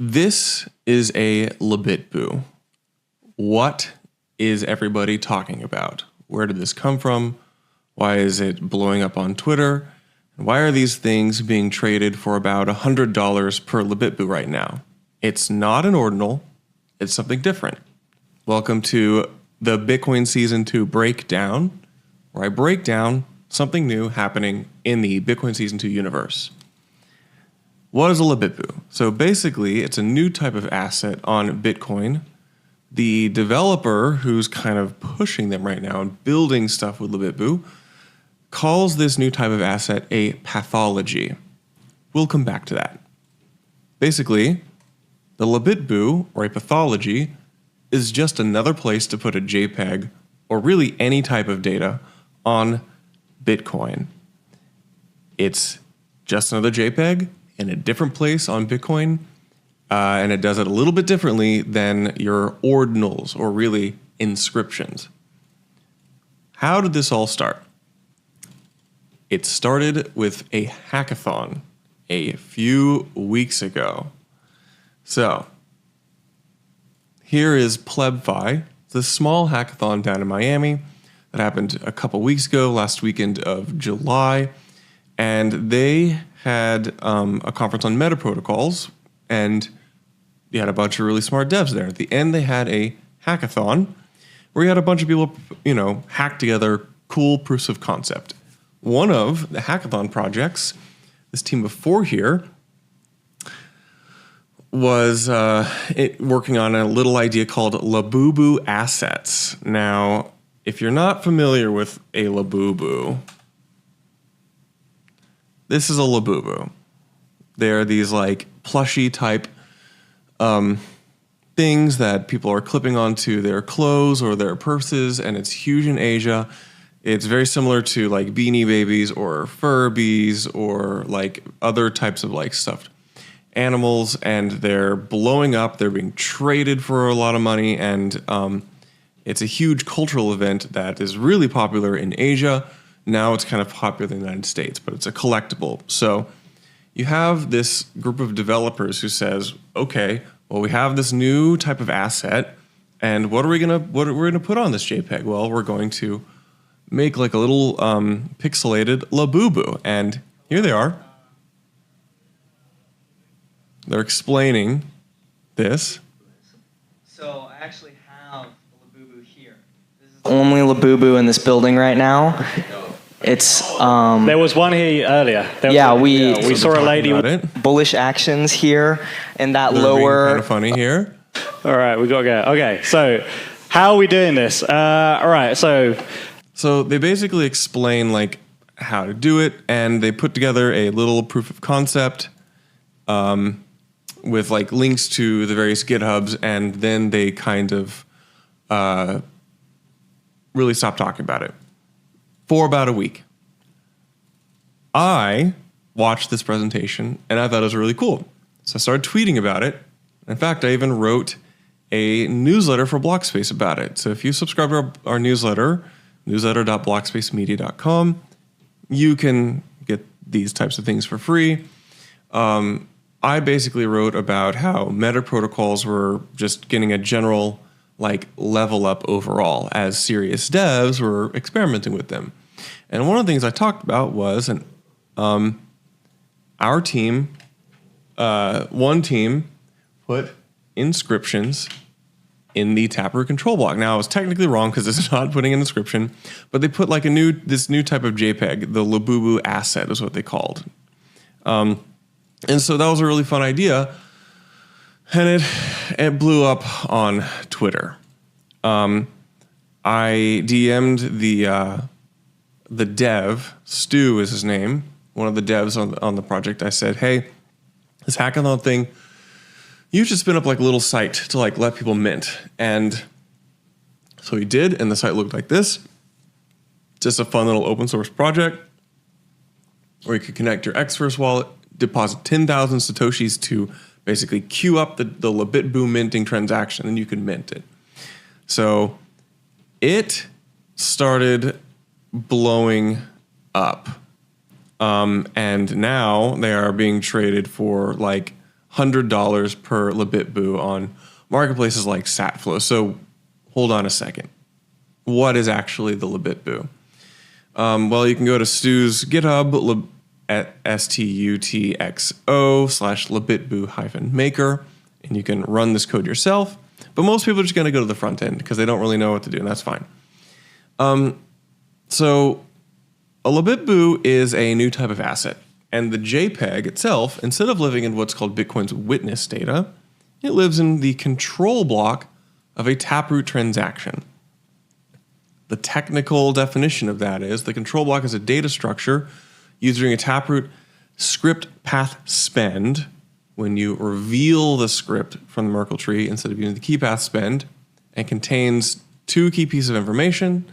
This is a Labitbu. What is everybody talking about? Where did this come from? Why is it blowing up on Twitter? And why are these things being traded for about $100 per Labitbu right now? It's not an ordinal. It's something different. Welcome to the Bitcoin Season 2 breakdown, where I break down something new happening in the Bitcoin Season 2 universe. What is a Labitbu? So basically, it's a new type of asset on Bitcoin. The developer who's kind of pushing them right now and building stuff with Labitbu calls this new type of asset a pathology. We'll come back to that. Basically, the Labitbu, or a pathology, is just another place to put a JPEG, or really any type of data, on Bitcoin. It's just another JPEG in a different place on Bitcoin, and it does it a little bit differently than your ordinals, or really inscriptions. How did this all start? It started with a hackathon a few weeks ago. So, here is PlebFi. It's a small hackathon down in Miami that happened a couple weeks ago, last weekend of July. And they had a conference on meta protocols, and you had a bunch of really smart devs there. At the end, they had a hackathon where you had a bunch of people, hack together cool proofs of concept. One of the hackathon projects, this team of 4 here, was working on a little idea called Labitbu assets. Now, if you're not familiar with a Labitbu, this is a Labitbu. They're these like plushy type things that people are clipping onto their clothes or their purses, and it's huge in Asia. It's very similar to like Beanie Babies or Furbies or like other types of like stuffed animals, and they're blowing up. They're being traded for a lot of money, and it's a huge cultural event that is really popular in Asia. Now it's kind of popular in the United States, but it's a collectible. So you have this group of developers who says, okay, well, we have this new type of asset, and what are we gonna put on this JPEG? Well, we're going to make like a little pixelated Labitbu, and here they are. They're explaining this. So I actually have a Labitbu here. This is the only Labitbu in this building right now. It's there was one here earlier. We saw a lady with bullish actions here, and that They're lower. Kind of funny here. All right, we got to go. Okay, so how are we doing this? All right, So they basically explain like how to do it, and they put together a little proof of concept with like links to the various GitHubs, and then they kind of really stopped talking about it for about a week. I watched this presentation, and I thought it was really cool. So I started tweeting about it. In fact, I even wrote a newsletter for Blockspace about it. So if you subscribe to our newsletter, newsletter.blockspacemedia.com, you can get these types of things for free. I basically wrote about how meta protocols were just getting a general like level up overall as serious devs were experimenting with them. And one of the things I talked about was our team, one team put inscriptions in the Taproot control block. Now, I was technically wrong because it's not putting an inscription, but they put like this new type of JPEG, the Labitbu asset is what they called. And so that was a really fun idea, and it blew up on Twitter. I DM'd the dev, Stu is his name, one of the devs on the project. I said, hey, this hackathon thing, you should spin up like a little site to like let people mint. And so he did, and the site looked like this. Just a fun little open source project where you could connect your Xverse wallet, deposit 10,000 Satoshis to basically queue up the Labitbu minting transaction, and you can mint it. So it started blowing up. And now they are being traded for like $100 per Labitbu on marketplaces like Satflow. So hold on a second. What is actually the Labitbu? Well, you can go to Stu's GitHub at stutxo/Labitbu-maker, and you can run this code yourself. But most people are just going to go to the front end because they don't really know what to do, and that's fine. So a Labitbu is a new type of asset. And the JPEG itself, instead of living in what's called Bitcoin's witness data, it lives in the control block of a taproot transaction. The technical definition of that is the control block is a data structure used during a taproot script path spend when you reveal the script from the Merkle tree instead of using the key path spend, and contains two key pieces of information: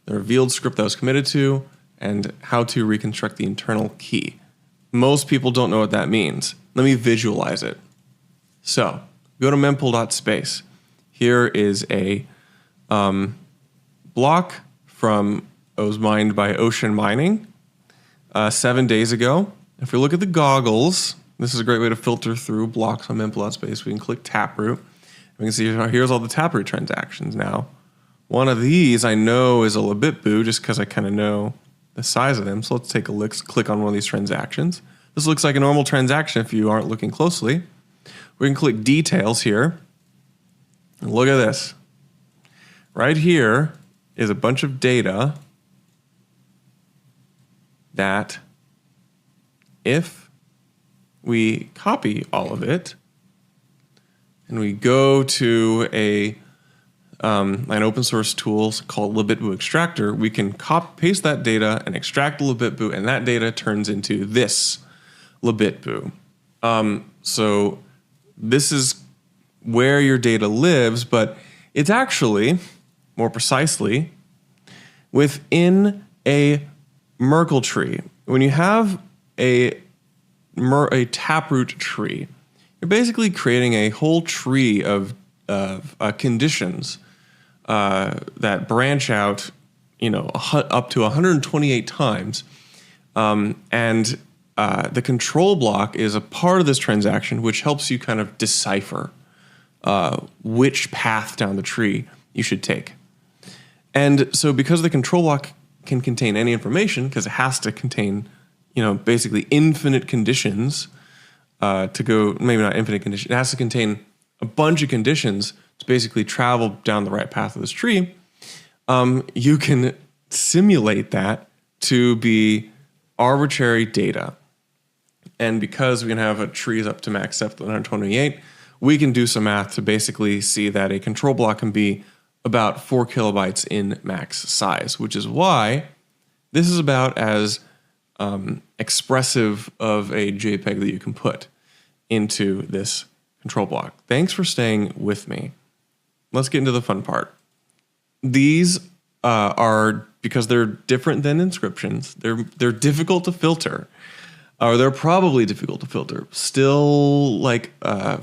the revealed script that was committed to and how to reconstruct the internal key. Most people don't know what that means. Let me visualize it. So go to mempool.space. Here is a block from was mined by Ocean Mining 7 days ago. If we look at the goggles, this is a great way to filter through blocks on mempool.space. We can click Taproot. We can see here's all the Taproot transactions now. One of these I know is a Labitbu just because I kind of know the size of them. So let's take a look, click on one of these transactions. This looks like a normal transaction if you aren't looking closely. We can click details here. And look at this. Right here is a bunch of data that if we copy all of it and we go to an open source tool called Labitbu Extractor, we can paste that data and extract the Labitbu, and that data turns into this Labitbu. So this is where your data lives, but it's actually, more precisely, within a Merkle tree. When you have a taproot tree, you're basically creating a whole tree of conditions that branch out, up to 128 times, and the control block is a part of this transaction, which helps you kind of decipher which path down the tree you should take. And so, because the control block can contain any information, because it has to contain, basically infinite conditions to go, maybe not infinite conditions, it has to contain a bunch of conditions to basically travel down the right path of this tree, you can simulate that to be arbitrary data. And because we can have a trees up to max depth of 128, we can do some math to basically see that a control block can be about 4 kilobytes in max size, which is why this is about as expressive of a JPEG that you can put into this control block. Thanks for staying with me. Let's get into the fun part. These are, because they're different than inscriptions, they're difficult to filter, or they're probably difficult to filter. Still,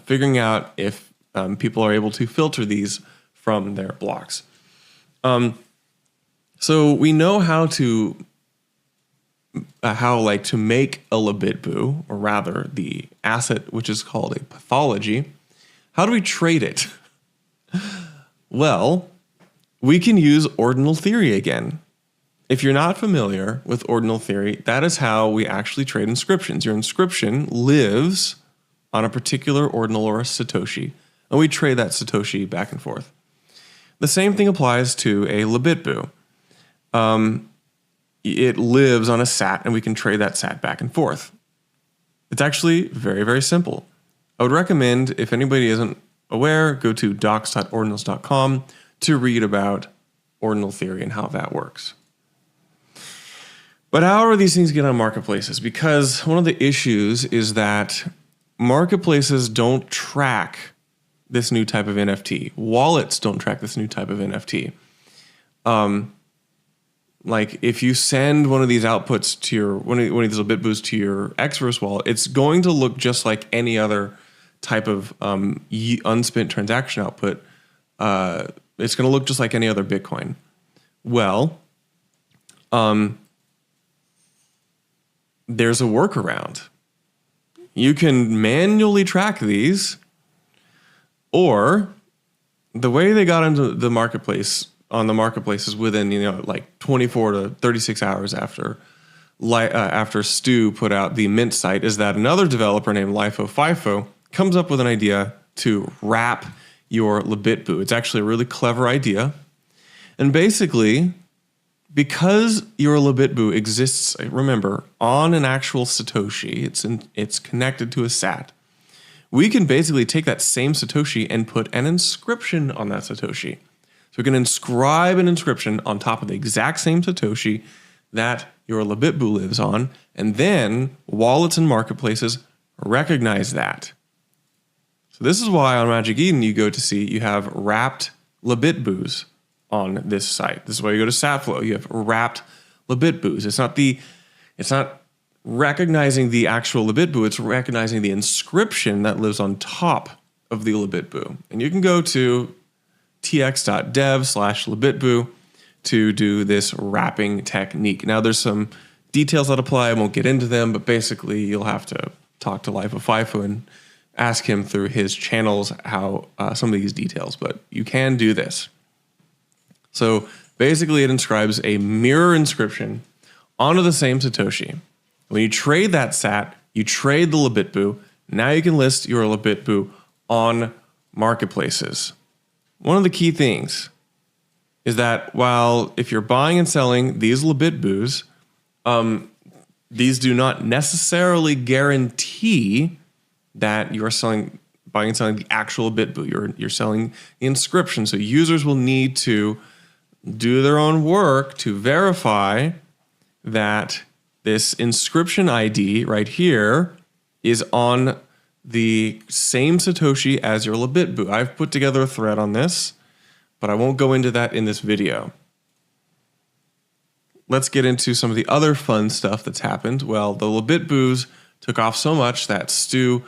figuring out if people are able to filter these from their blocks. So we know how to make a Labitbu, or rather the asset which is called a pathology. How do we trade it? Well, we can ordinal theory again. If you're not familiar with ordinal theory, that is how we actually trade inscriptions. Your inscription lives on a particular ordinal or a Satoshi, and we trade that Satoshi back and forth. The same thing applies to a Labitbu. It lives on a sat, and we can trade that sat back and forth. It's actually very, very simple. I would recommend, if anybody isn't aware, go to docs.ordinals.com to read about ordinal theory and how that works. But how are these things get on marketplaces? Because one of the issues is that marketplaces don't track this new type of NFT. Wallets don't track this new type of NFT. If you send one of these outputs to your one of these Labitbus to your Xverse wallet, it's going to look just like any other type of unspent transaction output. It's going to look just like any other Bitcoin. Well, there's a workaround. you can manually track these, or the way they got into the marketplace on the marketplaces within, like 24 to 36 hours after Stu put out the Mint site is that another developer named LiFo comes up with an idea to wrap your Labitbu. It's actually a really clever idea. And basically, because your Labitbu exists, remember, on an actual Satoshi, it's connected to a SAT, we can basically take that same Satoshi and put an inscription on that Satoshi. So we can inscribe an inscription on top of the exact same Satoshi that your Labitbu lives on, and then wallets and marketplaces recognize that. So this is why on Magic Eden you have wrapped Labitbus on this site. This is why you go to Satflow. You have wrapped Labitbus. It's not recognizing the actual Labitbu, it's recognizing the inscription that lives on top of the Labitbu. And you can go to tx.dev/Labitbu to do this wrapping technique. Now there's some details that apply. I won't get into them, but basically you'll have to talk to LiFo and ask him through his channels how some of these details, but you can do this. So basically it inscribes a mirror inscription onto the same Satoshi. When you trade that SAT, you trade the Labitbu. Now you can list your Labitbu on marketplaces. One of the key things is that while if you're buying and selling these Labitbus, these do not necessarily guarantee that you're buying and selling the actual Labitbu. You're selling the inscription. So users will need to do their own work to verify that this inscription ID right here is on the same Satoshi as your Labitbu. I've put together a thread on this, but I won't go into that in this video. Let's get into some of the other fun stuff that's happened. Well, the Labitbus took off so much that Stu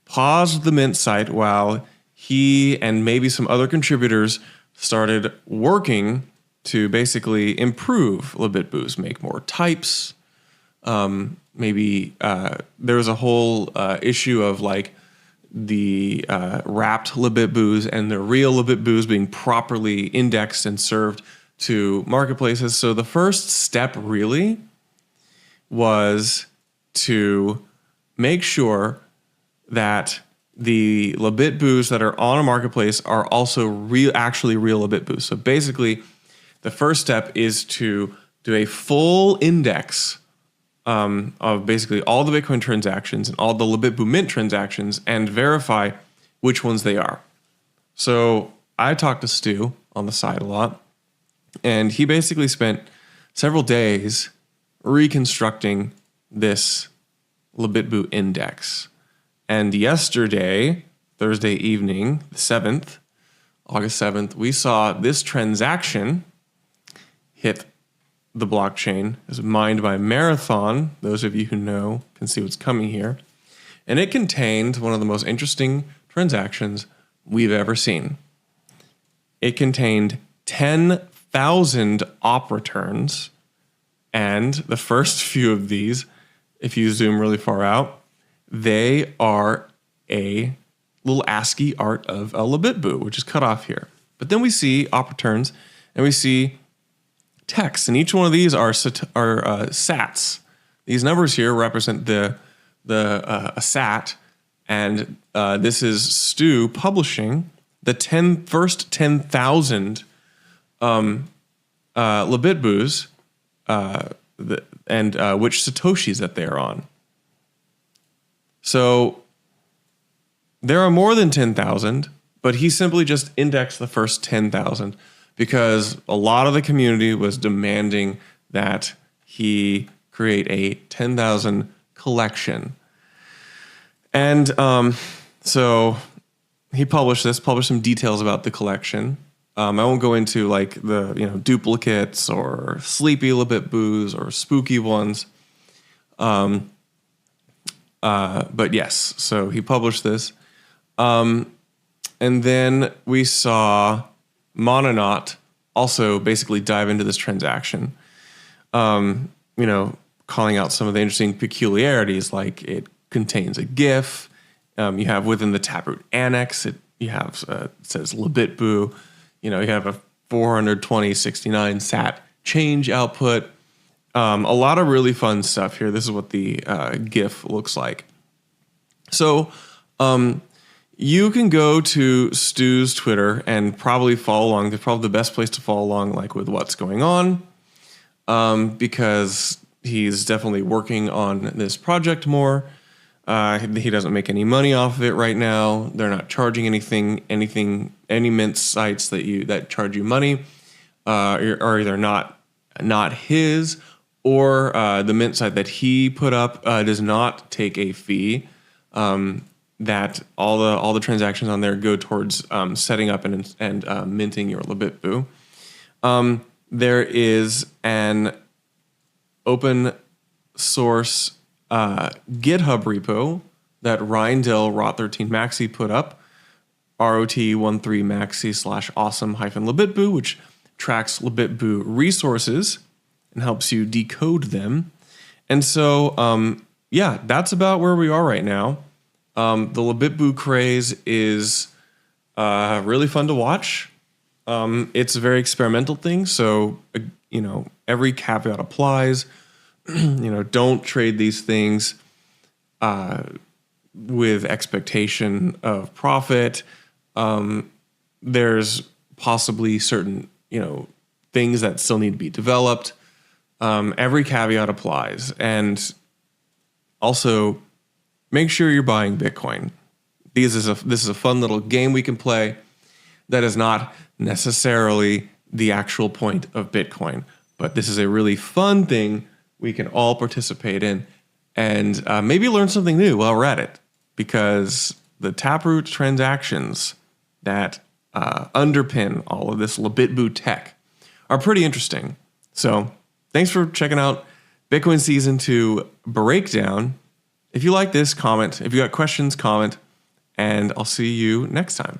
paused the Mint site while he and maybe some other contributors started working to basically improve Labitbus, make more types. Maybe there was a whole issue of like the wrapped Labitbus and the real Labitbus being properly indexed and served to marketplaces. So the first step really was to make sure that the Labitbus that are on a marketplace are also actually real Labitbus. So basically, the first step is to do a full index of basically all the Bitcoin transactions and all the Labitbu Mint transactions and verify which ones they are. So I talked to Stu on the side a lot, and he basically spent several days reconstructing this Labitbu index. And yesterday, Thursday evening, the 7th, August 7th, we saw this transaction hit the blockchain. It was mined by Marathon. Those of you who know can see what's coming here. And it contained one of the most interesting transactions we've ever seen. It contained 10,000 op returns. And the first few of these, if you zoom really far out, they are a little ASCII art of a Labitbu, which is cut off here. But then we see op returns and we see text, and each one of these are sats. These numbers here represent a sat, and this is Stu publishing the first 10,000 Labitbus and which Satoshis that they are on. So there are more than 10,000, but he simply just indexed the first 10,000 because a lot of the community was demanding that he create a 10,000 collection. And so he published some details about the collection. I won't go into like the duplicates or sleepy Labitbus or spooky ones. But yes, so he published this. And then we saw Mania also basically dive into this transaction, calling out some of the interesting peculiarities, like it contains a GIF. You have within the Taproot annex, it says Labitbu. You have a 42069 sat change output. A lot of really fun stuff here. This is what the GIF looks like. So you can go to Stu's Twitter and probably follow along. They're probably the best place to follow along, like with what's going on, because he's definitely working on this project more. He doesn't make any money off of it right now. They're not charging anything. Any mint sites that charge you money are either not his, or the mint site that he put up does not take a fee. That all the transactions on there go towards setting up and minting your Labitbu. There is an open source GitHub repo that Rindell Rot13 Maxi put up, ROT13 Maxi /awesome-Labitbu, which tracks Labitbu resources and helps you decode them. And so, that's about where we are right now. The Labitbu craze is really fun to watch. It's a very experimental thing, so every caveat applies. Don't trade these things with expectation of profit. There's possibly certain things that still need to be developed. Every caveat applies, and also make sure you're buying Bitcoin. This is a fun little game we can play that is not necessarily the actual point of Bitcoin, but this is a really fun thing we can all participate in, and maybe learn something new while we're at it, because the Taproot transactions that underpin all of this Labitbu tech are pretty interesting. So thanks for checking out Bitcoin Season 2 Breakdown. If you like this, comment. If you got questions, comment, and I'll see you next time.